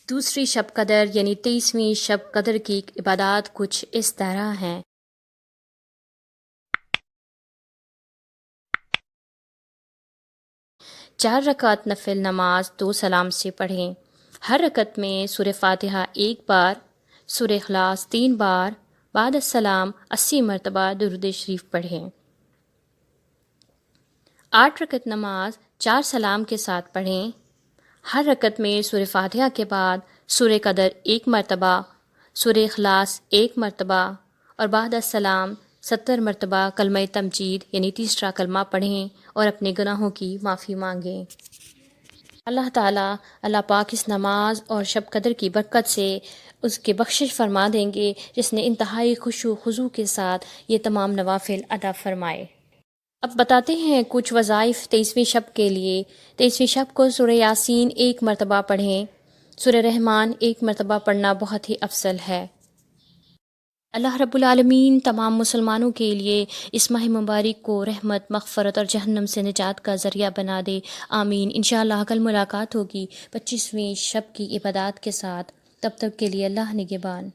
دوسری شب قدر یعنی 23ویں شب قدر کی عبادات کچھ اس طرح ہیں۔ 4 رکعت نفل نماز 2 سلام سے پڑھیں۔ ہر رکعت میں سورہ فاتحہ 1 بار، سورہ اخلاص 3 بار، بعد السلام 80 مرتبہ درود شریف پڑھیں۔ 8 رکعت نماز 4 سلام کے ساتھ پڑھیں۔ ہر رکعت میں سورہ فاتحہ کے بعد سورہ قدر 1 مرتبہ، سورہ اخلاص 1 مرتبہ اور بعد السلام 70 مرتبہ کلمہ تمجید یعنی تیسرا کلمہ پڑھیں اور اپنے گناہوں کی معافی مانگیں۔ اللہ تعالیٰ اللہ پاک اس نماز اور شب قدر کی برکت سے اس کے بخشش فرما دیں گے جس نے انتہائی خشوع و خضوع کے ساتھ یہ تمام نوافل ادا فرمائے۔ اب بتاتے ہیں کچھ وظائف 23ویں شب کے لیے۔ 23ویں شب کو سورہ یاسین 1 مرتبہ پڑھیں۔ سورہ رحمان 1 مرتبہ پڑھنا بہت ہی افضل ہے۔ اللہ رب العالمین تمام مسلمانوں کے لیے اس ماہ مبارک کو رحمت، مغفرت اور جہنم سے نجات کا ذریعہ بنا دے، آمین۔ انشاءاللہ کل ملاقات ہوگی 25ویں شب کی عبادات کے ساتھ، تب تک کے لیے اللہ نگہبان۔